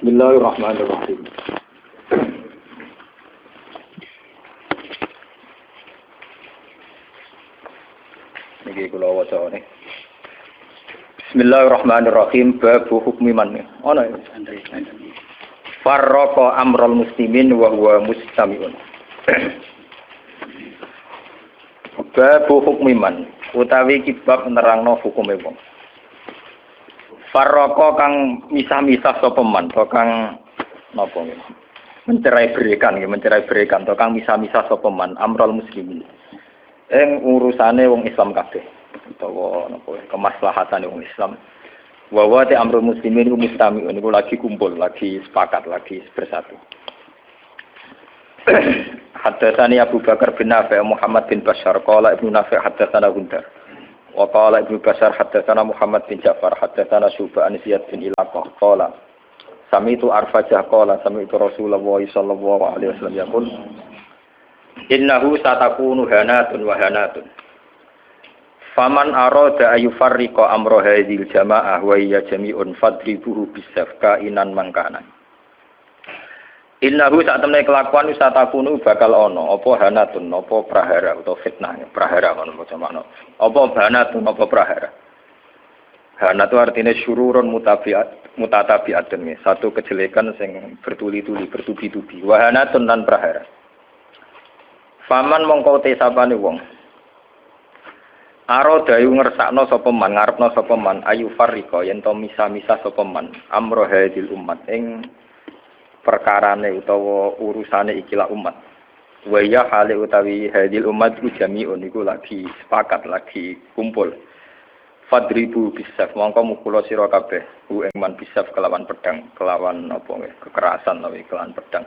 Bismillahirrahmanirrahim. Niki kula waca nih. Bismillahirrahmanirrahim. Bab hukmi man. Ono ya. Farraqa amral muslimin wa huwa mustami'un. Bab hukmi man utawi kibab nerangno hukume wong. Farraqa kang misah-misah sapa man, kang napa nggih. Mencerai-berikan to kang misah-misah sapa man amral muslimin. Ing urusane wong Islam kabeh utawa napa kemaslahatane wong Islam. Wa wa ta amrul muslimin mustami'un niku lagi kumpul, lagi sepakat, lagi bersatu. Haddatsani Abu Bakar bin Nafi' Muhammad bin Bashar qala Ibnu Nafi' haddatsana Gundar wa qala Ibnu Bashar haddatsana Muhammad bin Ja'far haddatsana Syu'bah an Ziyad bin Ilaqah qala sami'tu Arfajah qala sami'tu Rasulullah sallallahu alaihi wasallam yaqul innahu satakunu hanatun wa hanatun faman arada ayufarriqa amra hadzal jamaah wa hiya jami'un fadribuhu bisafka inan mangkana. Innahu sak temne kelakuan satakunu bakal ana apa hanatun apa prahara utawa fitnah prahara ngono maca makna apa hanatun apa prahara. Hanatu artinya syururun mutatabi'atun satu kejelekan sing bertuli-tuli bertubi-tubi wa hanatun lan prahara. Faman mongko te sapane wong aro dayu ngersakno sapa man ngarepno sapa man ayu farriqa yen to misa-misa sapa man amro hadil umat ing perkarane utawa urusane ikilah umat wa ya hale utawi hadil umat ku jami'un iku lagi sepakat lagi kumpul fadribu bisaf mongko mukula sira kabeh ku ing man bisaf kelawan pedang kelawan apa nggih kekerasan utawi kelawan pedang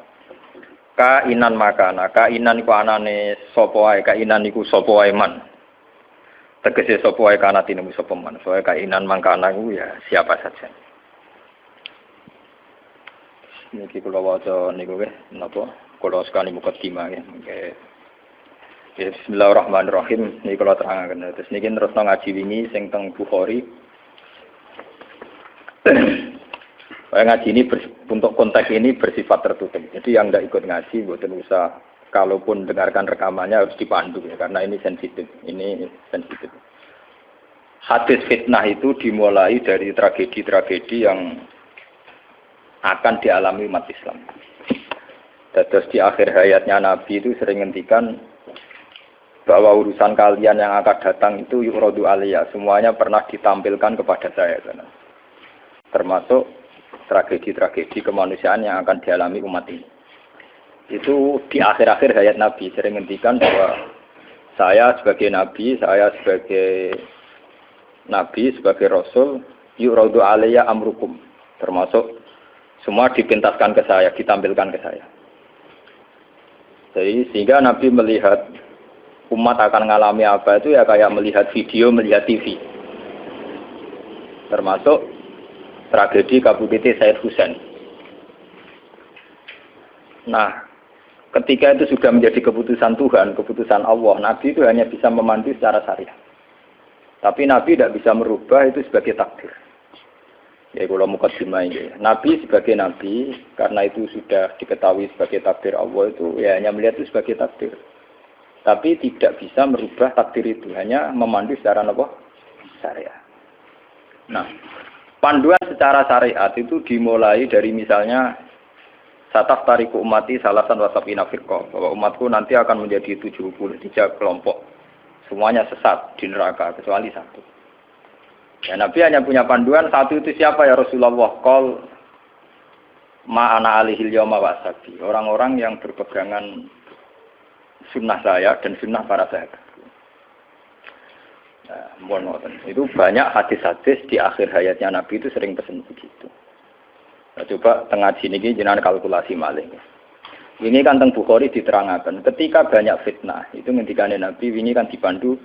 kainan makana kainan iku anane sapa wae kainan iku sapa wae man tegese sapa wae kana tinemu sapa man soe kainan mangkana iku ya siapa saja. Niki kula waca niku nggih napa kula sekali mukadimah nggih. Bismillahirrahmanirrahim. Niki kula terangaken terus niki terusno ngaji wingi sing teng Bukhari. Ngaji ini untuk konteks ini bersifat tertutup. Jadi yang tidak ikut ngaji mboten usah kalaupun dengarkan rekamannya harus dipandu ya karena ini sensitif. Ini sensitif. Hadis fitnah itu dimulai dari tragedi-tragedi yang akan dialami umat Islam. Terus di akhir hayatnya Nabi itu sering ngendikan bahwa urusan kalian yang akan datang itu yu'radu aliyah, semuanya pernah ditampilkan kepada saya. Termasuk tragedi-tragedi kemanusiaan yang akan dialami umat ini. Itu di akhir-akhir hayat Nabi sering ngendikan bahwa saya sebagai Nabi, sebagai Rasul, yu'radu aliyah amrukum, termasuk semua dipintaskan ke saya, ditampilkan ke saya. Jadi sehingga Nabi melihat umat akan mengalami apa itu ya kayak melihat video, melihat TV. Termasuk tragedi KBBT Said Husain. Nah, ketika itu sudah menjadi keputusan Tuhan, keputusan Allah, Nabi itu hanya bisa memandu secara syariah. Tapi Nabi tidak bisa merubah itu sebagai takdir. Ya kalau mukadimah ini, Nabi sebagai Nabi, karena itu sudah diketahui sebagai takdir Allah itu, ya hanya melihat itu sebagai takdir. Tapi tidak bisa merubah takdir itu, hanya memandu secara apa? Syariah. Nah, panduan secara syariat itu dimulai dari misalnya sataf tariku umati salasan wasabina firqah, bahwa umatku nanti akan menjadi 73 kelompok. Semuanya sesat di neraka kecuali satu. Ya, Nabi hanya punya panduan satu itu siapa ya Rasulullah? Qol ma'ana alihil yawma wasabi. Orang-orang yang berpegangan sunnah saya dan sunnah para sahabat. Nah, itu banyak hadis-hadis di akhir hayatnya Nabi itu sering pesan begitu. Nah, coba tengah sini jenengan kalkulasi malih. Ini kan teng Bukhari diterangkan. Ketika banyak fitnah, itu ngendikane Nabi ini kan dipandu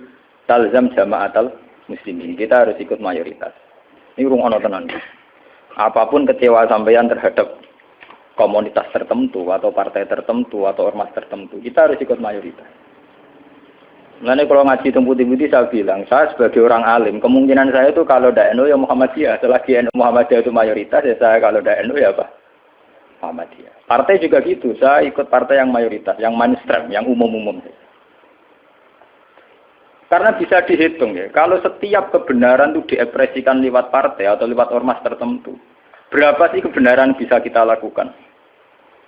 talzam jama'atal muslimin, kita harus ikut mayoritas. Ini urung ana tenan. Apapun kecewa sampeyan terhadap komunitas tertentu atau partai tertentu atau ormas tertentu, kita harus ikut mayoritas. Mulane kalau ngaji teng putih-putih saya bilang, saya sebagai orang alim, kemungkinan saya itu kalau ndak NU ya Muhammadiyah, selagi NU Muhammadiyah itu mayoritas ya saya kalau ndak NU ya apa? Muhammadiyah. Partai juga gitu, saya ikut partai yang mayoritas, yang mainstream, yang umum-umum. Karena bisa dihitung ya, kalau setiap kebenaran itu diekspresikan lewat partai atau lewat ormas tertentu, berapa sih kebenaran bisa kita lakukan?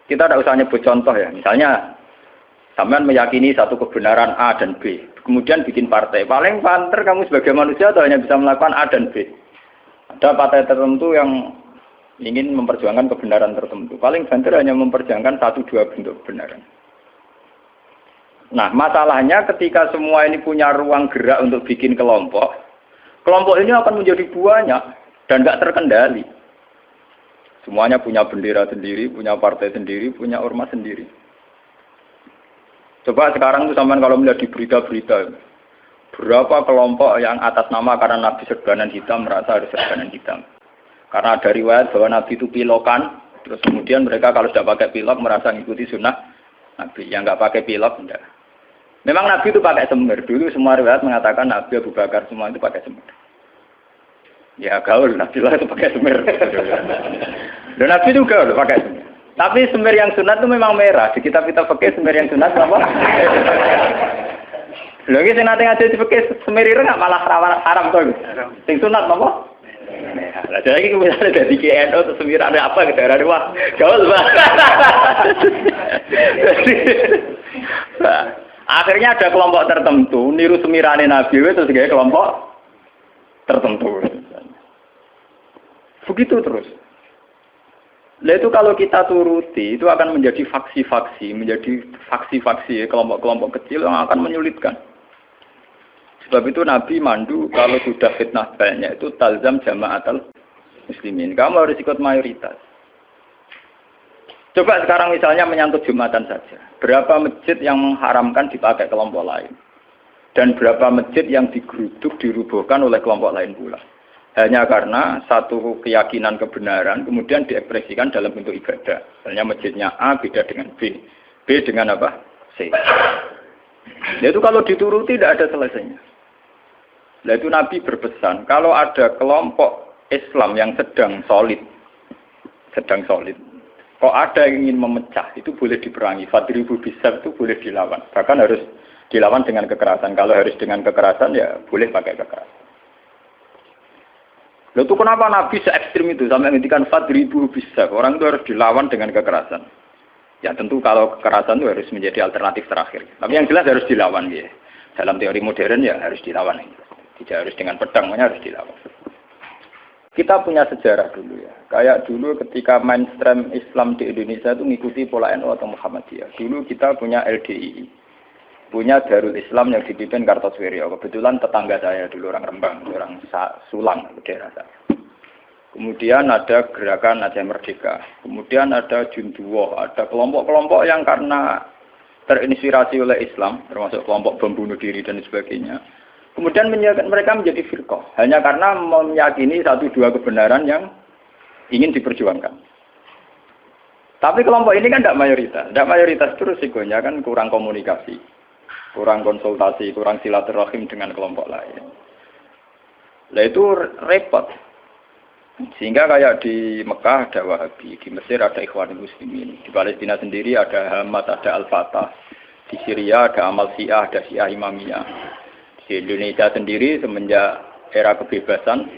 Kita tidak usah nyebut contoh ya, misalnya sampean meyakini satu kebenaran A dan B, kemudian bikin partai. Paling panter kamu sebagai manusia atau hanya bisa melakukan A dan B. Ada partai tertentu yang ingin memperjuangkan kebenaran tertentu. Paling banter hanya memperjuangkan 1-2 bentuk kebenaran. Nah, masalahnya ketika semua ini punya ruang gerak untuk bikin kelompok, kelompok ini akan menjadi banyak dan nggak terkendali. Semuanya punya bendera sendiri, punya partai sendiri, punya ormas sendiri. Coba sekarang itu sampean kalau melihat di berita-berita, berapa kelompok yang atas nama karena Nabi serbanan hitam merasa harus serbanan hitam. Karena ada riwayat bahwa Nabi itu pilokan, terus kemudian mereka kalau sudah pakai pilok merasa mengikuti sunnah Nabi. Yang nggak pakai pilok, enggak. Memang Nabi itu pakai semir. Dulu semua riwayat mengatakan Nabi Abu Bakar semua itu pakai semir. Ya gaul, Nabi lah itu pakai semir. Dan Nabi juga udah pakai semir. Tapi semir yang sunat itu memang merah. Di kitab-kitab fikih semir yang sunat apa? Lho iki sing nate ngaji fikih semir ireng malah haram to. Sing sunat apa? Nah, jadi misalnya dari KNO atau semir ada apa gitu, ada wah, gaul banget. Akhirnya ada kelompok tertentu niru semirane Nabi terus kayak kelompok tertentu. Begitu terus. Nah itu kalau kita turuti itu akan menjadi faksi-faksi, kelompok-kelompok kecil yang akan menyulitkan. Sebab itu Nabi mandu kalau sudah fitnah banyak itu talzam jama'atul muslimin. Kamu harus ikut mayoritas. Coba sekarang misalnya menyangkut Jumatan saja. Berapa masjid yang mengharamkan dipakai kelompok lain? Dan berapa masjid yang digeruduk, dirubuhkan oleh kelompok lain pula? Hanya karena satu keyakinan kebenaran kemudian diekspresikan dalam bentuk ibadah. Misalnya masjidnya A beda dengan B. B dengan apa? C. Itu kalau dituruti tidak ada selesainya. Nah itu Nabi berpesan, kalau ada kelompok Islam yang sedang solid, kok ada yang ingin memecah, itu boleh diperangi. Fadribu bisab itu boleh dilawan. Bahkan harus dilawan dengan kekerasan. Kalau harus dengan kekerasan, ya boleh pakai kekerasan. Lalu itu kenapa Nabi se-ekstrim itu sampai menghentikan fadribu bisab? Orang itu harus dilawan dengan kekerasan. Ya tentu kalau kekerasan itu harus menjadi alternatif terakhir. Tapi yang jelas harus dilawan ya. Dalam teori modern ya harus dilawan. Tidak harus dengan pedang, harus dilawan. Kita punya sejarah dulu ya. Kayak dulu ketika mainstream Islam di Indonesia itu mengikuti pola NU atau Muhammadiyah. Dulu kita punya LDII. Punya Darul Islam yang dipimpin Kartosuwiryo. Kebetulan tetangga saya dulu orang Rembang, orang Sulang, daerah saya. Kemudian ada gerakan Aceh Merdeka. Kemudian ada Junduwo. Ada kelompok-kelompok yang karena terinspirasi oleh Islam, termasuk kelompok bom bunuh diri dan sebagainya. Kemudian mereka menjadi firqah hanya karena meyakini 1-2 kebenaran yang ingin diperjuangkan. Tapi kelompok ini kan tidak mayoritas terus risikonya kan kurang komunikasi, kurang konsultasi, kurang silaturahim dengan kelompok lain. Nah itu repot. Sehingga kayak di Mekah ada Wahabi, di Mesir ada Ikhwanul Muslimin, di Palestina sendiri ada Hamas, ada Al-Fatah, di Syria ada Amal Syiah, ada Syiah Imamiyah. Di Indonesia sendiri semenjak era kebebasan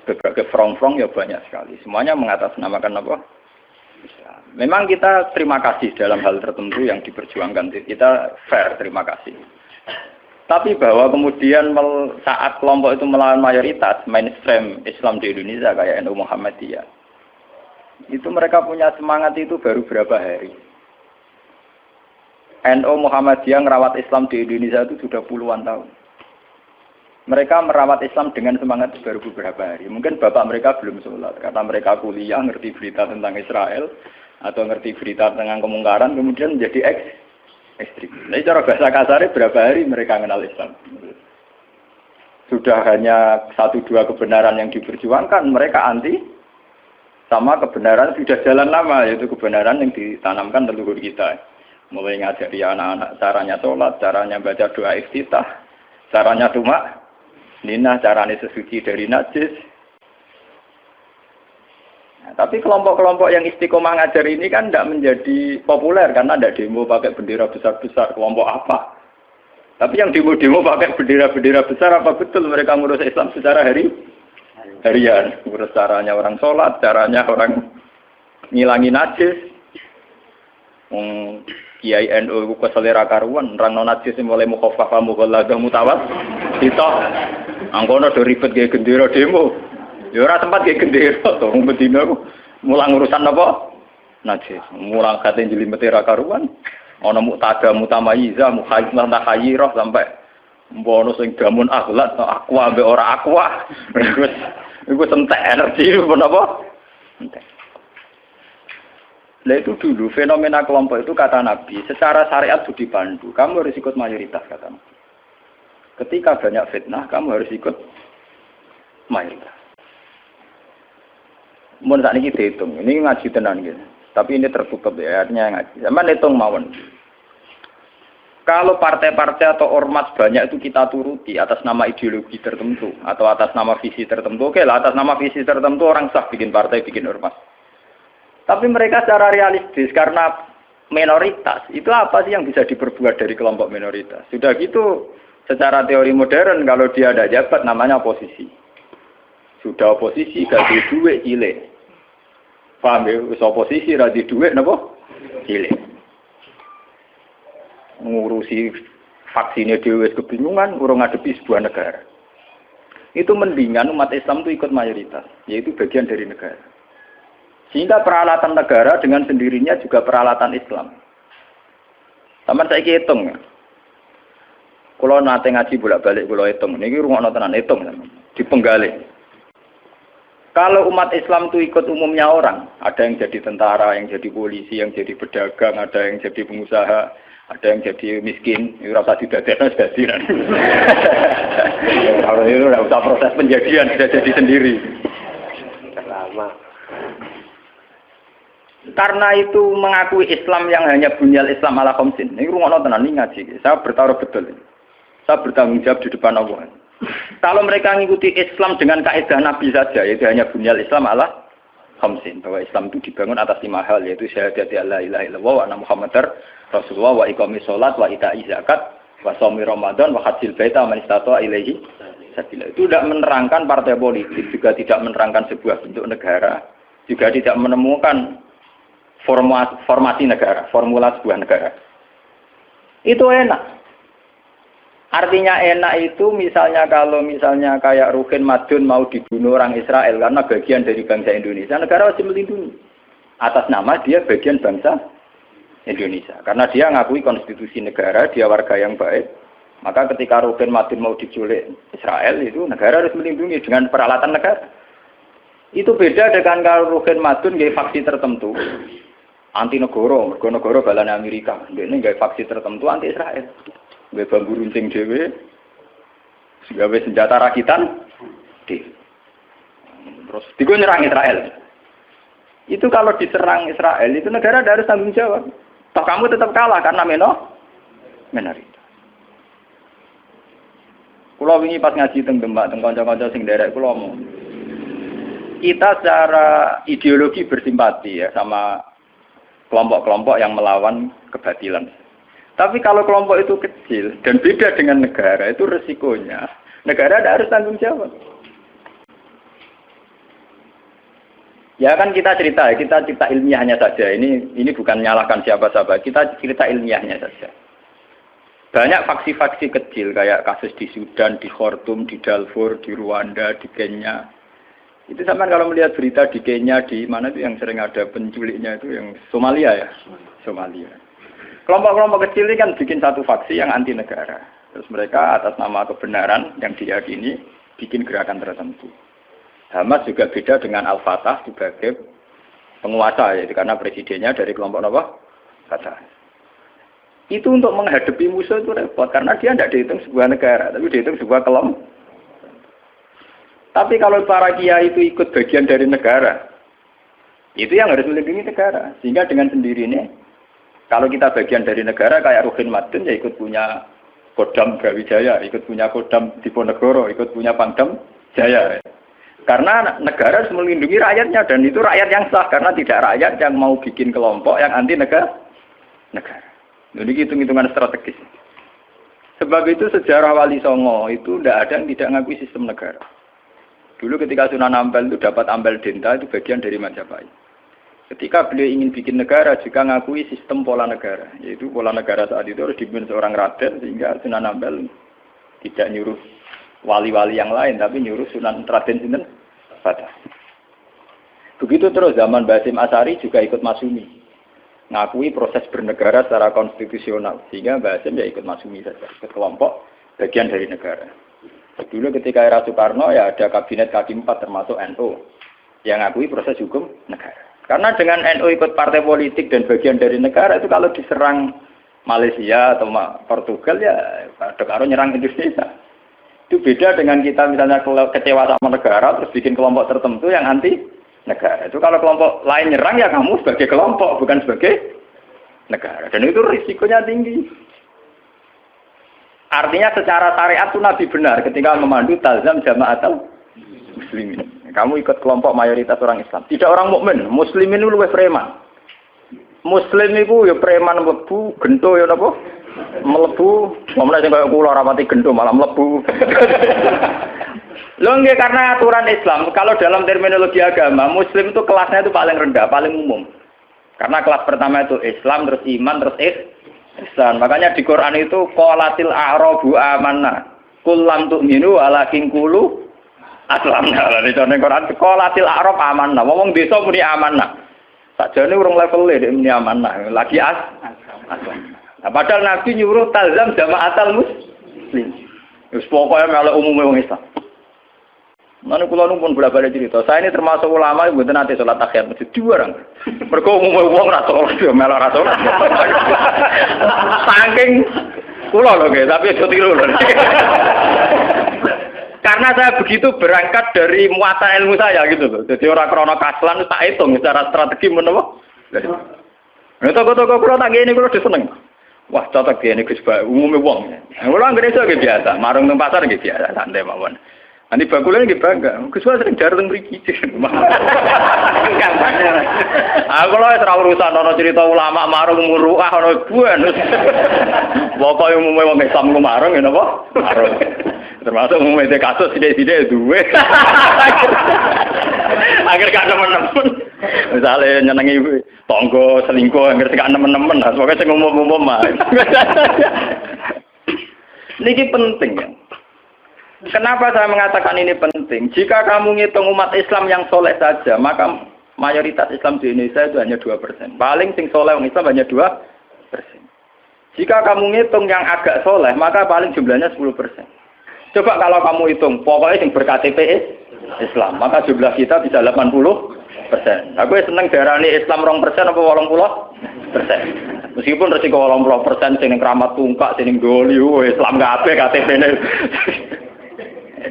berbagai front-front ya banyak sekali. Semuanya mengatasnamakan apa? Memang kita terima kasih dalam hal tertentu yang diperjuangkan. Kita fair terima kasih. Tapi bahwa kemudian saat kelompok itu melawan mayoritas mainstream Islam di Indonesia kayak NU Muhammadiyah, itu mereka punya semangat itu baru berapa hari. NU Muhammadiyah merawat Islam di Indonesia itu sudah puluhan tahun. Mereka merawat Islam dengan semangat baru beberapa hari. Mungkin bapak mereka belum sholat karena mereka kuliah, ngerti berita tentang Israel atau ngerti berita tentang kemungkaran, kemudian menjadi ekstrim. Jadi cara bahasa kasarnya berapa hari mereka mengenal Islam. Sudah hanya 1-2 kebenaran yang diperjuangkan, mereka anti sama kebenaran sudah jalan lama, yaitu kebenaran yang ditanamkan leluhur kita. Mulai ngajari anak-anak caranya sholat, caranya baca doa iftitah, caranya cuma Nina caranya sesuci dari najis. Nah, tapi kelompok-kelompok yang istiqomah ngajar ini kan tidak menjadi populer karena ada demo pakai bendera besar-besar. Kelompok apa? Tapi yang demo-demo pakai bendera-bendera besar, apa betul mereka ngurus Islam secara harian? Ngurus caranya orang sholat, caranya orang ngilangi najis. Kiai NU ku keselera karuan, orang non najis mulai mukhafafah mughalladah mutawat. Ditok angkono do ribet ge gendera demo. Ya ora tempat ge gendera to, Medina ku mulang urusan apa? Najis. Mulang kate jelimete ra karuan. Ana muktada mutamayiza mukhayyilah tahayyirah sampai mbono sing gamun akhlak aqua ambek ora aqua. Iku entek energi menapa? Entek. Lah itu dulu fenomena kelompok itu kata Nabi, secara syariat itu dipandu. Kamu harus ikut mayoritas kata Nabi. Ketika banyak fitnah, kamu harus ikut mayoritas. Mun sak niki dihitung, ini ngaji tenan gitu. Tapi ini tertutup ya, artinya ngaji. Zaman hitung mawon. Kalau partai-partai atau ormas banyak itu kita turuti atas nama ideologi tertentu atau atas nama visi tertentu. Oke lah, atas nama visi tertentu orang sah bikin partai, bikin ormas. Tapi mereka secara realistis karena minoritas, itu apa sih yang bisa diperbuat dari kelompok minoritas? Sudah gitu, secara teori modern kalau dia ada jabat namanya oposisi. Sudah oposisi gaji duit cilik. Paham ya? Oposisi gaji duit napa? Cilik. Ngurusi vaksinnya dhewe kebingungan, urung ngadepi sebuah negara. Itu mendingan umat Islam itu ikut mayoritas, yaitu bagian dari negara. Sehingga peralatan negara dengan sendirinya juga peralatan Islam. Sampeyan saiki hitung ya. Kalau nate ngaji bolak-balik kula hitung, niki rungokno tenan hitung dipenggalih. Kalau umat Islam itu ikut umumnya orang, ada yang jadi tentara, yang jadi polisi, yang jadi pedagang, ada yang jadi pengusaha, ada yang jadi miskin, itu rasa didadekno dadi. Kalau itu enggak usah proses penjadian, sudah jadi sendiri. Lama. Karena itu mengakui Islam yang hanya bunyal Islam ala khamsin. Ini rungokno tenan iki ngaji. Saya bertaruh betul. Saya bertanggung jawab di depan Allah. Kalau mereka mengikuti Islam dengan kaidah Nabi saja, yaitu hanya bunyal Islam ala khamsin, bahwa Islam itu dibangun atas 5 hal, yaitu syahadat la ilaha illallah wa anna muhammadar rasulullah wa iqamis shalat wa ita'iz zakat wa shaumi ramadan wa hajjil baita man istata'a ilaihi sabila. Itu tidak menerangkan partai politik, juga tidak menerangkan sebuah bentuk negara, juga tidak menemukan formasi negara, formula sebuah negara. Itu enak. Artinya enak itu misalnya kalau misalnya kayak Ruhin Madun mau dibunuh orang Israel karena bagian dari bangsa Indonesia, negara harus melindungi. Atas nama dia bagian bangsa Indonesia. Karena dia ngakui konstitusi negara, dia warga yang baik. Maka ketika Ruhin Madun mau diculik Israel, itu negara harus melindungi dengan peralatan negara. Itu beda dengan kalau Ruhin Madun gaya faksi tertentu. Anti negara, negara balane Amerika. Ini gaya faksi tertentu anti Israel. Gaya bambu runcing dhewe. Gawe senjata rakitan. Terus digo nyerang Israel. Itu kalau diserang Israel, itu negara harus tanggung jawab. Toh kamu tetap kalah karena minoritas. Kula wingi pas ngaji teng Demak, teng kanca-kanca sing nderek kula omong. Kita secara ideologi bersimpati ya sama kelompok-kelompok yang melawan kebatilan. Tapi kalau kelompok itu kecil dan beda dengan negara, itu resikonya negara harus tanggung jawab. Ya kan kita cerita ilmiahnya saja. Ini bukan menyalahkan siapa-siapa. Kita cerita ilmiahnya saja. Banyak faksi-faksi kecil kayak kasus di Sudan, di Khartoum, di Darfur, di Rwanda, di Kenya. Itu sama kalau melihat berita di Kenya, di mana itu yang sering ada penculiknya itu yang Somalia ya. Somalia. Kelompok-kelompok kecil ini kan bikin satu faksi yang anti negara. Terus mereka atas nama kebenaran yang diyakini bikin gerakan tertentu. Hamas juga beda dengan Al-Fatah sebagai penguasa, yaitu karena presidennya dari kelompok apa? Fatah. Itu untuk menghadapi musuh itu repot, karena dia tidak dihitung sebuah negara, tapi dihitung sebuah kelompok. Tapi kalau para kiai itu ikut bagian dari negara, itu yang harus melindungi negara. Sehingga dengan sendirinya, kalau kita bagian dari negara kayak Ruhin Madun, ya ikut punya Kodam Brawijaya, ikut punya Kodam Diponegoro, ikut punya Pangdam Jaya. Karena negara harus melindungi rakyatnya dan itu rakyat yang sah karena tidak rakyat yang mau bikin kelompok yang anti negara. Jadi hitung-hitungan strategis. Sebab itu sejarah Wali Songo itu tidak ada yang tidak ngakui sistem negara. Dulu ketika Sunan Ampel itu dapat Ampel Denta itu bagian dari Majapahit. Ketika beliau ingin bikin negara juga ngakui sistem pola negara. Yaitu pola negara saat itu harus dipimpin seorang raden sehingga Sunan Ampel tidak nyuruh wali-wali yang lain tapi nyuruh Sunan Raden Sinten Fatah. Begitu terus zaman Basim Asari juga ikut masumi. Ngakui proses bernegara secara konstitusional sehingga Basim ya ikut masumi saja, ikut kelompok bagian dari negara. Dulu ketika era Soekarno ya ada kabinet K4 termasuk NU yang ngakui proses hukum negara. Karena dengan NU ikut partai politik dan bagian dari negara itu kalau diserang Malaysia atau Portugal ya pada karo nyerang Indonesia. Itu beda dengan kita misalnya kecewa sama negara terus bikin kelompok tertentu yang anti negara. Itu kalau kelompok lain nyerang ya kamu sebagai kelompok bukan sebagai negara. Dan itu risikonya tinggi. Artinya secara syariat itu Nabi benar ketika memandu talzam jama'atul muslimin. Kamu ikut kelompok mayoritas orang Islam. Tidak orang mukmin. Muslimin itu lebih preman. Muslim itu ya preman mlebu, gento ya napa? Mlebu, momene sing kaya kula ora pati gento malah mlebu. Lho nggih karena aturan Islam, kalau dalam terminologi agama, muslim itu kelasnya itu paling rendah, paling umum. Karena kelas pertama itu Islam, terus iman, terus ihsan. Makanya di Quran itu qalatil a'rabu amanna. Qul lam tu'minu walakin qulu aslamna. Lah di Quran qalatil a'rab amanna. Wong desa muni amanna. Sakjane urung level e muni amanna. Lagi aslam. Nah, padahal Nabi nyuruh talzam jama'atul muslim. Wis pokoke melok umume wong Islam. Mana kula nu pun bolak-balik cerita. Saya ini termasuk ulama yang mboten nate salat tahiyat masjid dua orang. Mergo umume wong ra salat yo melok ra salat. Saking kula lho nggih, tapi aja tiru lho. Karena saya begitu berangkat dari muatan ilmu saya gitu loh. Jadi orang krana kaslan tak hitung secara strategi menapa. Nah, toko-toko kula tak ngene kula seneng. Wah, cocok ngene Gus Ba, umume wong. Kula anggere iso nggih biasa, marung nang pasar nggih biasa, santai mawon. Nanti bakulnya nggih bangga. Gus Ba sering jarang mriki. Aku lho ora urusan ana cerita ulama marung muruah ana buan. Pokoke umume wong Islam ku marung ya napa? Marung. Termasuk umumnya kasus tidak duwe. Agar gak temen-temen. Misalnya nyenengi tonggo selingkuh, agar gak temen-temen. Pokoknya saya ngomong-ngomong mah. Ini penting ya. Kenapa saya mengatakan ini penting? Jika kamu ngitung umat Islam yang soleh saja, maka mayoritas Islam di Indonesia itu hanya 2%. Paling sing soleh orang Islam hanya 2%. Jika kamu ngitung yang agak soleh, maka paling jumlahnya 10%. Coba kalau kamu hitung, pokoknya yang ber-KTP Islam, maka jumlah kita bisa 80%. Aku seneng darani Islam 2% apa 80%. Meskipun resiko 80% sing keramat tungkak, sing doli, Islam kabeh KTP-ne.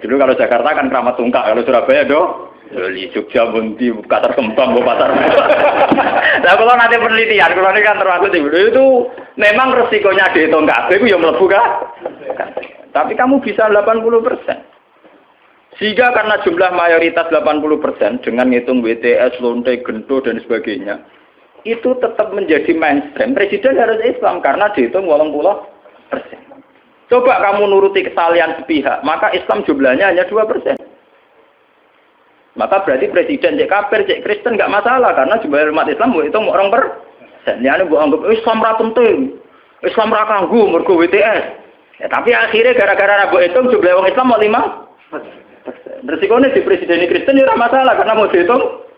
Dulu kalau Jakarta kan keramat tungkak, kalau Surabaya doli, Jogja Bunti, Pasar Kembang, Pasar. Nah kalau nanti penelitian, kalau ini kan termasuk itu memang resikonya dihitung kabeh itu yang mlebu kan. Tapi kamu bisa 80%. Sehingga karena jumlah mayoritas 80% dengan ngitung WTS, lonte, gento dan sebagainya, itu tetap menjadi mainstream. Presiden harus Islam karena dihitung 80%. Coba kamu nuruti kesalahan sepihak, maka Islam jumlahnya hanya 2%. Maka berarti presiden cek kafir, cek Kristen nggak masalah karena jumlah umat Islam itu mau orang ini bu anggap Islam ra penting, Islam ra kanggo mergo WTS. Ya, tapi akhirnya gara-gara rabu itu jumlah orang Islam mau 5%. Resikonya di presiden Kristen ya masalah karena mau dihitung.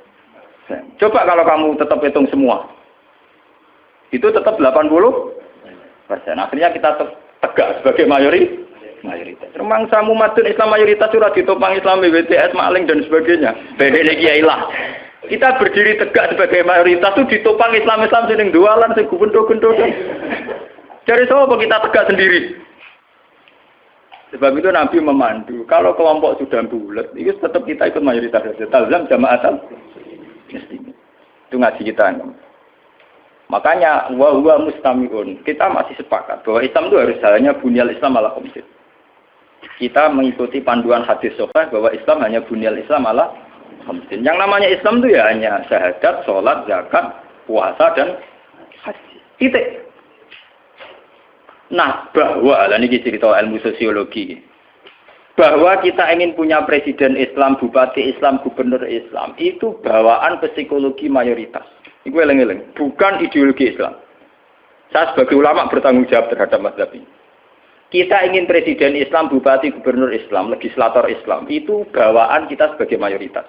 Coba kalau kamu tetap hitung semua, itu tetap 80%. Akhirnya kita tegak sebagai mayoritas. Memang samu madun Islam mayoritas sudah ditopang Islam BTS maling dan sebagainya. Bedene kiai lah. Kita berdiri tegak sebagai mayoritas itu ditopang Islam sing dualan sing gubendo-gendo. Dari apa kita tegak sendiri? Sebab itu Nabi memandu. Kalau kelompok sudah bulat, itu tetap kita ikut mayoritas saja. Talzam jama'atul muslimin. Itu ngaji kita. Makanya wa huwa mustami'un. Kita masih sepakat bahwa Islam itu harus jalannya bunyal Islam ala khamsin. kita mengikuti panduan hadis sahih bahwa Islam hanya bunyal Islam ala khamsin. Yang namanya Islam itu ya hanya syahadat, sholat, zakat, puasa dan haji. Titik. Nah, bahwa ini cerita ilmu sosiologi. Bahwa kita ingin punya presiden Islam, bupati Islam, gubernur Islam, itu bawaan psikologi mayoritas. Itu eleng-eleng, bukan ideologi Islam. Saya sebagai ulama bertanggung jawab terhadap mazhab ini. Kita ingin presiden Islam, bupati, gubernur Islam, legislator Islam, itu bawaan kita sebagai mayoritas.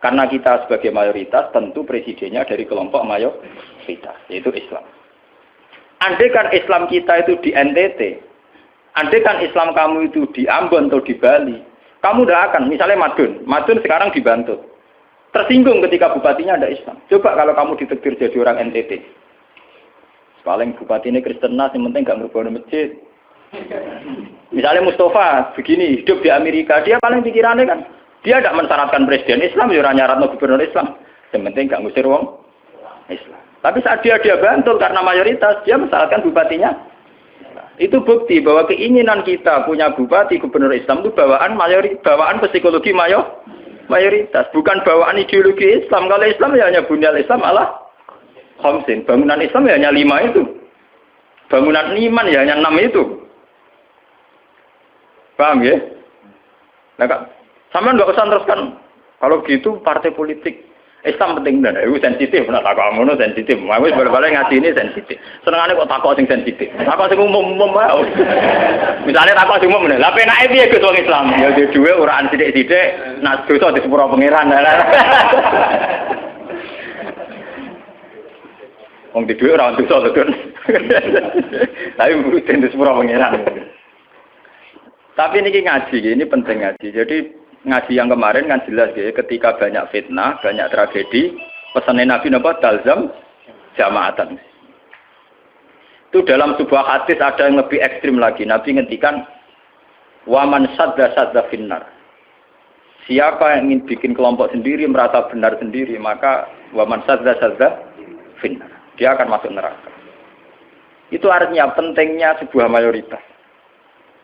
Karena kita sebagai mayoritas, tentu presidennya dari kelompok mayoritas, yaitu Islam. Andai kan Islam kita itu di NTT, andai kan Islam kamu itu di Ambon atau di Bali, kamu tidak akan, misalnya Madun sekarang dibantu. Tersinggung ketika bupatinya ada Islam. Coba kalau kamu ditekdir jadi orang NTT. Paling bupati ini Kristen yang penting nggak merubah masjid. Misalnya Mustafa begini hidup di Amerika, dia paling pikirannya kan dia tidak mensyaratkan presiden Islam, ya nyaratno gubernur Islam. Yang penting nggak ngusir wong Islam. Tapi saat dia bantul karena mayoritas, dia mensyaratkan bupatinya. Itu bukti bahwa keinginan kita punya bupati gubernur Islam itu bawaan psikologi mayoritas, bukan bawaan ideologi Islam. Kalau Islam ya hanya bunyal Islam ala khamsin. Bangunan Islam ya hanya 5 itu. Bangunan iman ya hanya 6 itu. Paham ya? Nah, Kak, sama nggak usah teruskan. Kalau gitu partai politik Islam penting dan itu sensitif. Nah, takut kamu sensitif. Aku balik ngaji ini sensitif. Senengannya kok takut sing sensitif. Takut sing umum mau. Misalnya takut sing umum. Lah penake piye ke wong Islam? Ya di duwe uraan sithik-sithik, nak dosa di sepuro pangeran. Wong di duwe ora dosa to, Gun. Tapi mboten di sepuro pangeran. Tapi ini ngaji, ini penting ngaji. Jadi ngaji yang kemarin kan jelas ya, ketika banyak fitnah, banyak tragedi, pesannya Nabi napa talzam jamaatan. Itu dalam sebuah hadis ada yang lebih ekstrim lagi. Nabi ngendikan waman sadda finnar. Siapa yang ingin bikin kelompok sendiri, merasa benar sendiri, maka waman sadda finnar. Dia akan masuk neraka. Itu artinya pentingnya sebuah mayoritas.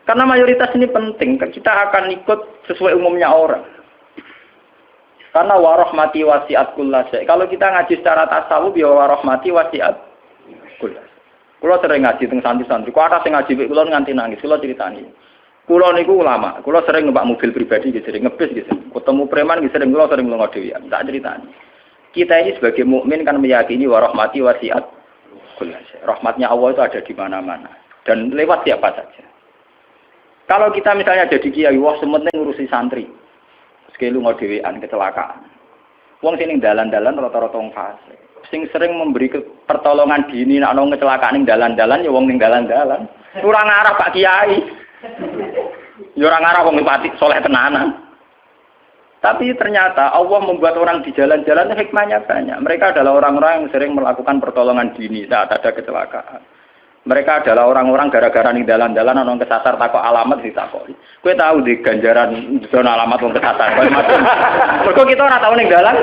Karena mayoritas ini penting, kita akan ikut sesuai umumnya orang. Karena warahmati wasiat kullasya. Kalau kita ngaji secara tasawuf, ya warahmati wasiat kullasya. Kulo sering ngaji teng santri-santri. Kulo ada sing ngaji kulo nganti nangis. Kulo ceritani. Kulo niku ulama. Kulo sering numpak mobil pribadi, sering ngebis gitu. Ketemu preman sering kulo sering lunga dhewean. Tak ceritani. Kita ini sebagai mukmin kan meyakini warahmati wasiat kullasya. Rahmatnya Allah itu ada di mana-mana dan lewat siapa saja. Kalau kita misalnya jadi kiai, wah sementing ngurusi santri. Sekali lunga dhewean kecelakaan. Wong sing ning dalan-dalan rata-rata wong fasik. Sing sering memberi pertolongan dini nek ana kecelakaan ning dalan-dalan ya wong ning dalan-dalan. Ora ngarah Pak Kiai. Ya ora ngarah wong pati soleh tenanan. Tapi ternyata Allah membuat orang di jalan-jalan hikmahnya banyak. Mereka adalah orang-orang yang sering melakukan pertolongan dini saat ada kecelakaan. Mereka adalah orang-orang gara-gara ning dalan-dalan ana kesasar takok alamat ditakoki. Kowe tahu di ganjaran zona alamat wong kesasar. Mergo kita ora tahu ning dalan.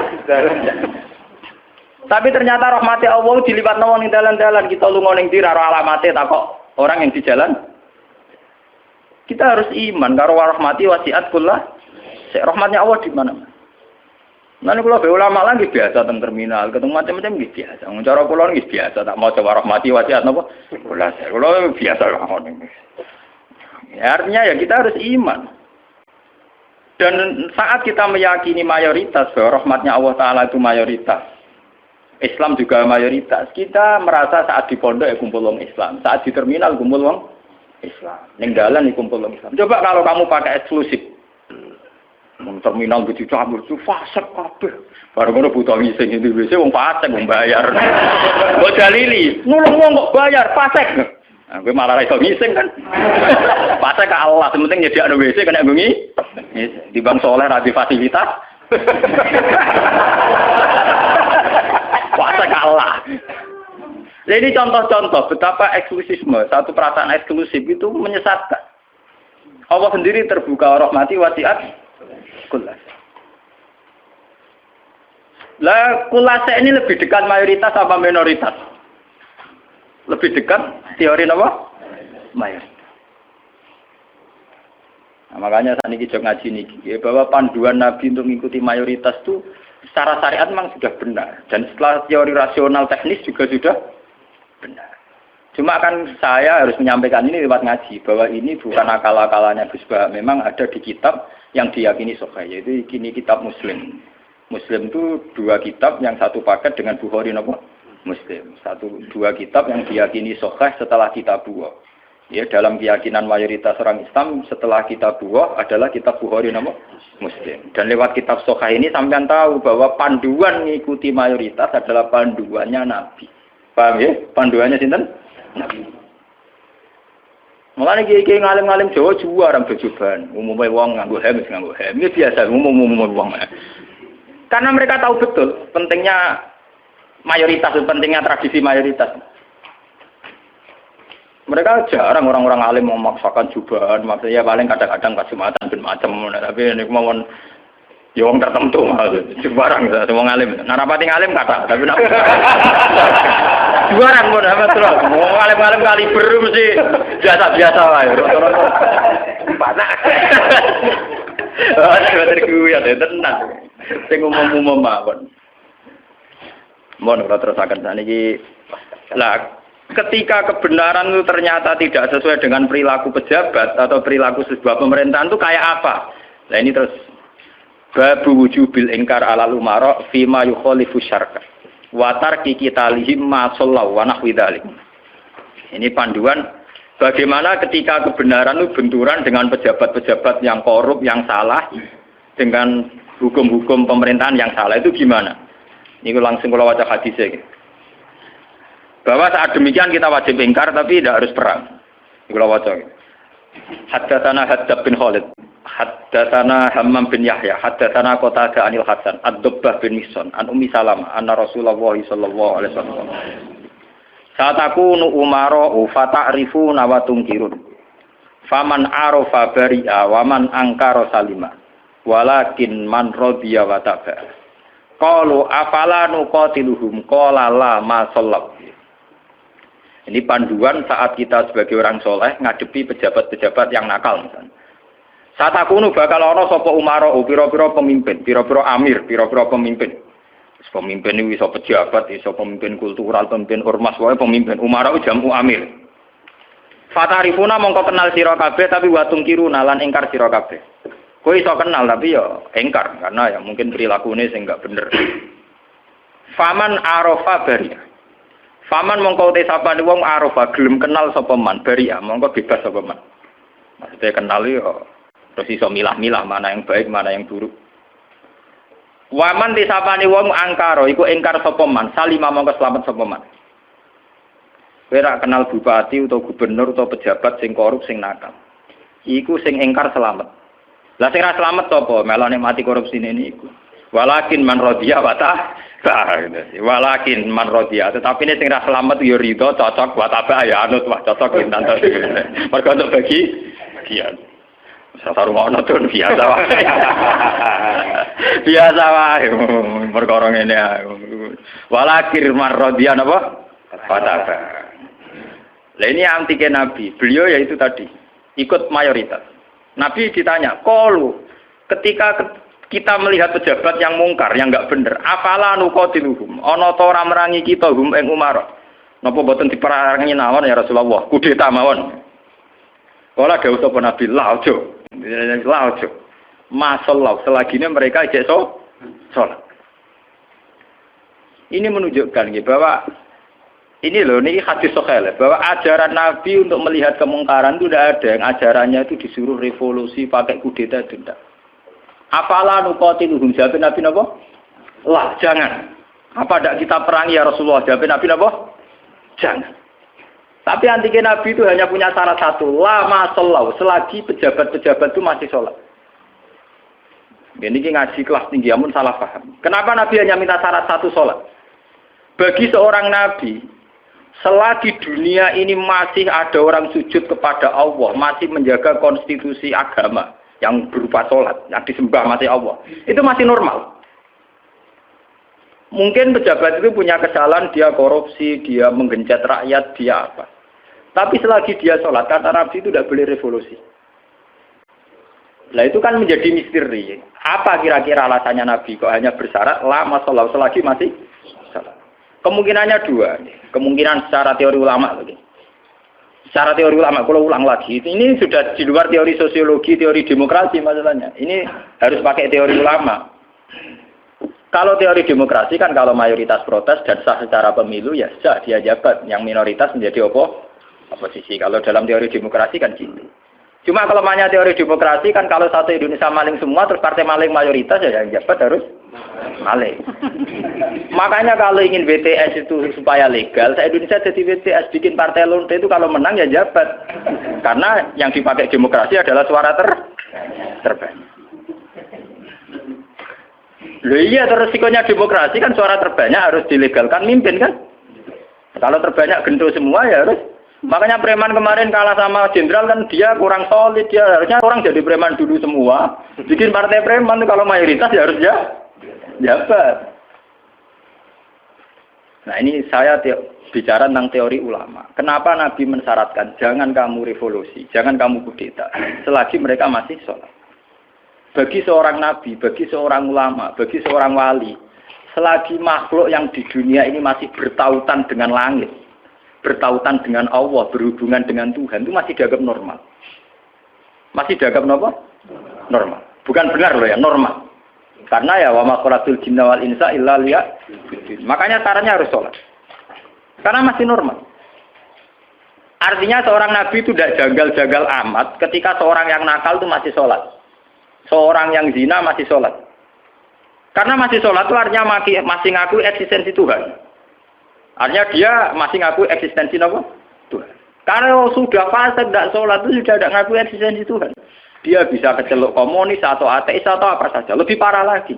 Tapi ternyata rahmati Allah dilipat wong ning dalan-dalan. Kita lunga ning ndi karo alamate takok orang yang di jalan. Kita harus iman karo rahmati wasiat kullah. Rahmatnya Allah di mana? Nanti kalau ulama lagi biasa tentang terminal, ketemu macam-macam gitu biasa. Cara pulau gitu biasa, tak mau coba rahmati wasiat apa? Kalau biasa lah. Ya, artinya ya kita harus iman. Dan saat kita meyakini mayoritas bahwa rahmatnya Allah Taala itu mayoritas, Islam juga mayoritas, kita merasa saat di pondok ya kumpul wong Islam, saat di terminal kumpul wong Islam, ninggalan kumpul wong Islam. Coba kalau kamu pakai eksklusif. Terminal gitu cabur itu fasek kabeh. Baru ngono butuh ngising itu WC wong fasek wong bayar. Mbok dalili, nulung wong kok bayar fasek. Nah, kowe malah ra iso ngising kan. Fasek ka Allah, penting nyediakno WC kena bengi. Di bang soleh ra di fasilitas. Fasek ka Allah. Jadi contoh-contoh betapa eksklusisme, satu perasaan eksklusif itu menyesatkan. Allah sendiri terbuka rahmati wasiat kullas. Lah kulasa ini lebih dekat mayoritas apa minoritas? Lebih dekat teori apa? Mayoritas. Nah, makanya saat ini kita ngaji nih, ya, bahwa panduan Nabi untuk mengikuti mayoritas itu secara syariat memang sudah benar. Dan setelah teori rasional teknis juga sudah benar. Cuma kan saya harus menyampaikan ini lewat ngaji, bahwa ini bukan akal-akalannya Gus Bah. Memang ada di kitab yang diyakini sahih, yaitu ini kitab Muslim. Muslim itu 2 kitab yang satu paket dengan Bukhari napa? Muslim. 2 kitab yang diyakini sahih setelah Kitabullah. Ya, dalam keyakinan mayoritas orang Islam setelah Kitabullah adalah kitab Bukhari napa? Muslim. Dan lewat kitab sahih ini sampean tahu bahwa panduan mengikuti mayoritas adalah panduannya Nabi. Paham ya? Panduannya sinten? Nabi. Mulane iki ngalim-ngalim Jawa juara bejoban. Umume wong nganggo hem nganggo hem. Ini biasa umum wong. Karena mereka tahu betul pentingnya mayoritas, pentingnya tradisi mayoritas. Mereka jarang orang-orang alim memaksakan jubahan, maksudnya paling kadang-kadang pas Jumatan ben macam, tapi ini kemauan ya wong tertentu jubarang semua alim. Nah rapati alim kata, tapi nak jubarang pun apa terus. Mau alim-alim kaliber mesti biasa-biasa wae. Panas. Ada terkuya tenan. Sing umum-umum mawon. Mohon ora terusaken saniki. Lah ketika kebenaran itu ternyata tidak sesuai dengan perilaku pejabat atau perilaku sebuah pemerintahan itu kayak apa? Nah ini terus babu wujubil ingkar alal umara fima yukhalifu syar'a wa tarki qitalihim ma sallallahu wa nahwi dzalik. Ini panduan bagaimana ketika kebenaran itu benturan dengan pejabat-pejabat yang korup, yang salah, dengan hukum-hukum pemerintahan yang salah itu gimana? Ini langsung kalau baca hadisnya. Bahwa saat demikian kita wajib ingkar tapi tidak harus perang. Kalau waca. Haddatsana Haddad bin Khalid, haddatsana Hammam bin Yahya, haddatsana Qatadah anil Hasan, Ad-Dubbah bin Mihsan, an Ummi Salamah, anna Rasulullah sallallahu alaihi wasallam. Saat aku nu umara fata'rifu wa tungkirun. Faman arafa bari'a wa man angkara salima. Walakin man radiya wa taba'a. Qalu afala nuqatiluhum qala la ma sallallahu. Ini panduan saat kita sebagai orang soleh ngadepi pejabat-pejabat yang nakal misalnya. Saat aku nu bakal ana sapa umara, pira-pira pemimpin, pira-pira amir, pira-pira pemimpin. Pemimpin ini iso pejabat, iso pemimpin kultural, pemimpin ormas, wae pemimpin umara jamu amir. Fatarifuna mongko kenal sira kabeh tapi watung kiruna lan ingkar sira kabeh. Kowe iso kenal tapi ya ingkar karena ya mungkin perilakune sing enggak bener. Faman arafa bari. Faman mongko te sapane wong arafa gelem kenal sapa man bari ya mongko bebas sapa man. Maksudnya kenal yo terus iso milah-milah mana yang baik, mana yang buruk. Waman te sapane wong angkara iku ingkar sapa man, salima mongko slamet sapa man. Kowe ra kenal bupati utawa gubernur utawa pejabat sing korup sing nakal. Iku sing ingkar selamat. Lah sing ra selamat sapa? Melane mati korupsi ini iku. Walakin man radiya wa walakin man radiya. Tetapi ini sing ra selamat yo ridho cocok wa taba ya anut wah cocok enten. Mergo untuk bagi bagian. Sasaru ngono tuh biasa wae. Biasa wae perkara ngene ae. Walakin man radiya napa? Wa taba. Lah ini antike Nabi. Beliau yaitu tadi ikut mayoritas. Nabi ditanya, "Qalu ketika kita melihat pejabat yang mungkar, yang enggak bener, afala nuqatiluhum? Ana ta ora merangi kita hum ing umara? Napa boten diperangi mawon ya Rasulullah? Kudeta mawon." Kala dawuh sapa Nabi, "La ojo." La ojo. Masallahu selagine mereka ijek salat. Ini menunjukkan bahwa ini loh, ini hadis sahih bahwa ajaran Nabi untuk melihat kemungkaran itu tidak ada yang ajarannya itu disuruh revolusi pakai kudeta itu tidak. Afala nuqatiluhum jawab Nabi napa? Lah jangan. Apa tidak kita perangi ya Rasulullah? Jawab Nabi napa? Jangan. Tapi antike Nabi itu hanya punya syarat satu, lama sholat, selagi pejabat-pejabat itu masih sholat. Ini ngaji kelas tinggi, amun salah paham. Kenapa Nabi hanya minta syarat satu sholat? Bagi seorang Nabi, selagi dunia ini masih ada orang sujud kepada Allah, masih menjaga konstitusi agama yang berupa sholat, yang disembah masih Allah, itu masih normal. Mungkin pejabat itu punya kesalahan, dia korupsi, dia menggencet rakyat, dia apa. Tapi selagi dia sholat, kata Nabi itu tidak boleh revolusi. Lah itu kan menjadi misteri. Apa kira-kira alasannya Nabi kok hanya bersyarat lama sholat selagi masih sholat? Kemungkinannya dua. Kemungkinan secara teori ulama lagi. Secara teori ulama, kalau ulang lagi, ini sudah di luar teori sosiologi, teori demokrasi masalahnya. Ini harus pakai teori ulama. Kalau teori demokrasi kan kalau mayoritas protes dan sah secara pemilu ya sah dia jabat, yang minoritas menjadi oposisi. Kalau dalam teori demokrasi kan gitu. Cuma kalau namanya teori demokrasi kan kalau satu Indonesia maling semua terus partai maling mayoritas ya yang jabat harus maling. Makanya kalau ingin BTS itu supaya legal, Indonesia jadi BTS bikin partai lonte itu kalau menang ya jabat. Karena yang dipakai demokrasi adalah suara terbanyak. Loh iya, terus resikonya demokrasi kan suara terbanyak harus dilegalkan mimpin kan. Kalau terbanyak gendut semua ya harus. Makanya preman kemarin kalah sama jenderal kan dia kurang solid, dia harusnya orang jadi preman dulu semua. Bikin partai preman kalau mayoritas ya harus jabat. Nah ini saya bicara tentang teori ulama. Kenapa Nabi mensyaratkan jangan kamu revolusi, jangan kamu kudeta selagi mereka masih sholat. Bagi seorang nabi, bagi seorang ulama, bagi seorang wali, selagi makhluk yang di dunia ini masih bertautan dengan langit, bertautan dengan Allah, berhubungan dengan Tuhan, itu masih dianggap normal. Masih dianggap apa? Normal. Bukan benar loh ya, normal. Karena ya wa ma khalaqtul jinna wal insa illa liya'budun. Makanya caranya harus sholat. Karena masih normal. Artinya seorang nabi itu tidak jagal-jagal amat ketika seorang yang nakal itu masih sholat. Seorang yang zina masih sholat. Karena masih sholat itu artinya masih ngaku eksistensi Tuhan. Artinya dia masih ngaku eksistensi apa? Tuhan. Kalau sudah fasik tidak sholat itu sudah tidak ngaku eksistensi Tuhan. Dia bisa kecelok komunis atau ateis atau apa saja. Lebih parah lagi.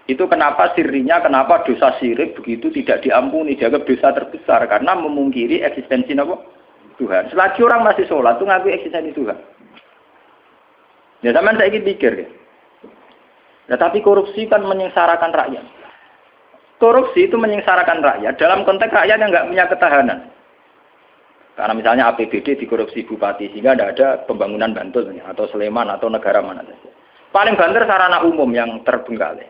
Itu kenapa sirinya, kenapa dosa syirik begitu tidak diampuni. Dianggap dosa terbesar. Karena memungkiri eksistensi apa? Tuhan. Selagi orang masih sholat itu ngaku eksistensi Tuhan. Ya zaman saya ingin pikir ya. Nah, tapi korupsi kan menyengsarakan rakyat. Korupsi itu menyengsarakan rakyat dalam konteks rakyat yang nggak punya ketahanan. Karena misalnya APBD dikorupsi bupati sehingga tidak ada pembangunan Bantul atau Sleman atau negara mana saja. Paling banter sarana umum yang terbengkalai.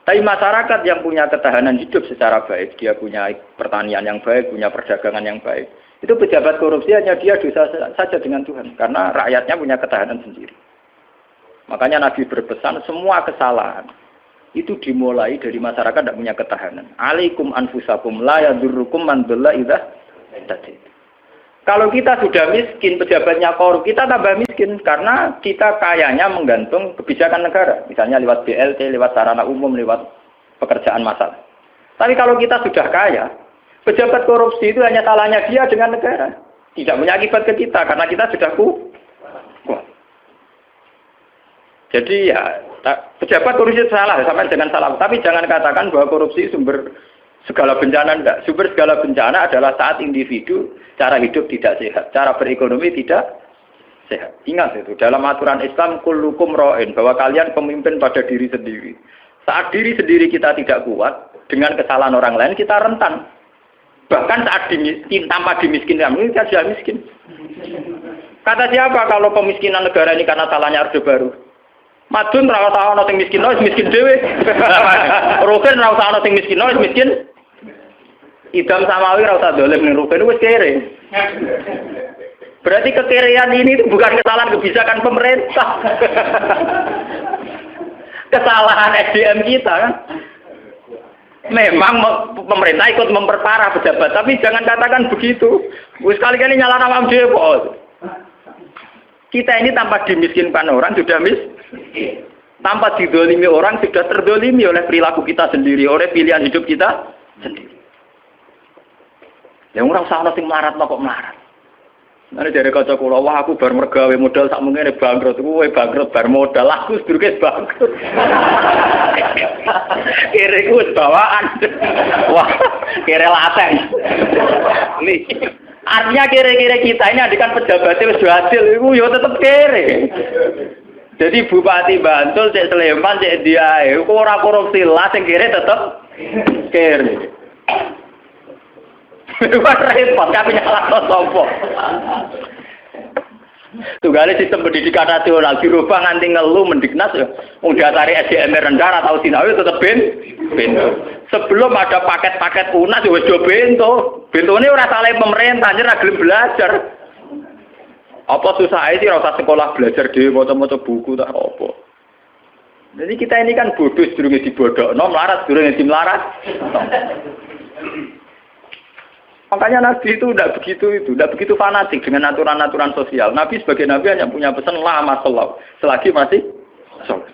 Tapi masyarakat yang punya ketahanan hidup secara baik, dia punya pertanian yang baik, punya perdagangan yang baik. Itu pejabat korupsi hanya dia dosa saja dengan Tuhan karena rakyatnya punya ketahanan sendiri. Makanya Nabi berpesan semua kesalahan itu dimulai dari masyarakat tidak punya ketahanan. Alaikum anfusakum la yadurrukum man dhalla idza tadid. Kalau kita sudah miskin, pejabatnya korup, kita tambah miskin karena kita kayanya menggantung kebijakan negara, misalnya lewat BLT, lewat sarana umum, lewat pekerjaan massal. Tapi kalau kita sudah kaya, pejabat korupsi itu hanya salahnya dia dengan negara, tidak punya akibat ke kita karena kita sudah kuat. Jadi ya pejabat korupsi salah, sampai dengan salah. Tapi jangan katakan bahwa korupsi sumber segala bencana, enggak. Sumber segala bencana adalah saat individu cara hidup tidak sehat, cara berekonomi tidak sehat. Ingat itu, dalam aturan Islam kullukum ra'in, bahwa kalian pemimpin pada diri sendiri. Saat diri sendiri kita tidak kuat, dengan kesalahan orang lain kita rentan. Bahkan saat tanpa dimiskinkan, kita sudah miskin. Kata siapa kalau pemiskinan negara ini karena salahnya Orde Baru? Madun ra usah ana sing miskin, miskin dhewe. Rugen ra usah ana sing miskin, miskin. Idam Samawi ra usah dolim ning Rugen wis kere. Berarti kekerean ini itu bukan kesalahan kebijakan pemerintah. Kesalahan SDM kita kan. Memang pemerintah ikut memperparah pejabat, tapi jangan katakan begitu. Wis kali-kali nyalahkan awam dhewe. Kita ini tanpa dimiskinkan orang sudah tanpa didolimi orang sudah terdolimi oleh perilaku kita sendiri, oleh pilihan hidup kita sendiri. Yang orang salah sing melarat kok melarat. Nanti dari kaca kula, wah aku bar mergawe modal sak mungkin bangkrut, kowe bangkrut bar modal, aku sedurunge bangkrut. Kere ku wis bawaan. Wah, kere lateng. Nih. Artinya kira-kira kita ini adikan pejabatnya wis hasil itu ya tetap kere. Jadi Bupati Bantul, Cek Sleman, Cek Dia, itu orang korupsi lah, yang kere tetap kere. Itu repot, tapi nyala sopo. Tunggale sistem pendidikan nasional dirubah nganti ngelu mendiknas ya. Wong dasare SDM rendah atau sinau tetep bento. Sebelum ada paket-paket UNAS ya wis do bento. Bentone ora salah pemerintah, ora gelem belajar. Apa susah ae sih ora usah sekolah belajar dhewe maca-maca buku tak apa. Jadi kita ini kan bodoh sedurunge dibodokno, melarat sedurunge dimelarat. Makanya Nabi itu tidak begitu fanatik dengan aturan-aturan sosial. Nabi sebagai Nabi hanya punya pesan lama sholat, selagi masih sholat.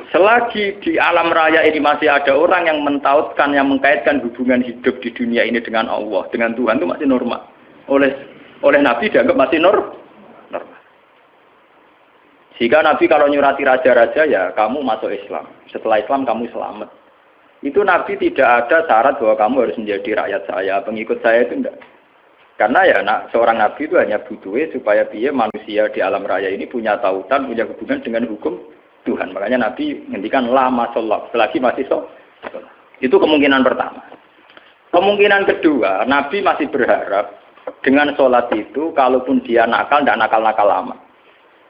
Selagi di alam raya ini masih ada orang yang mentautkan, yang mengkaitkan hubungan hidup di dunia ini dengan Allah, dengan Tuhan itu masih normal. Oleh Nabi dianggap masih normal. Jika Nabi kalau nyurati raja-raja ya kamu masuk Islam. Setelah Islam kamu selamat. Itu Nabi tidak ada syarat bahwa kamu harus menjadi rakyat saya, pengikut saya itu enggak. Karena ya seorang Nabi itu hanya butuh supaya dia manusia di alam raya ini punya tautan, punya hubungan dengan hukum Tuhan. Makanya Nabi ngendikan lama sholat, selagi masih sholat. Itu kemungkinan pertama. Kemungkinan kedua, Nabi masih berharap dengan sholat itu, kalaupun dia nakal, tidak nakal-nakal lama.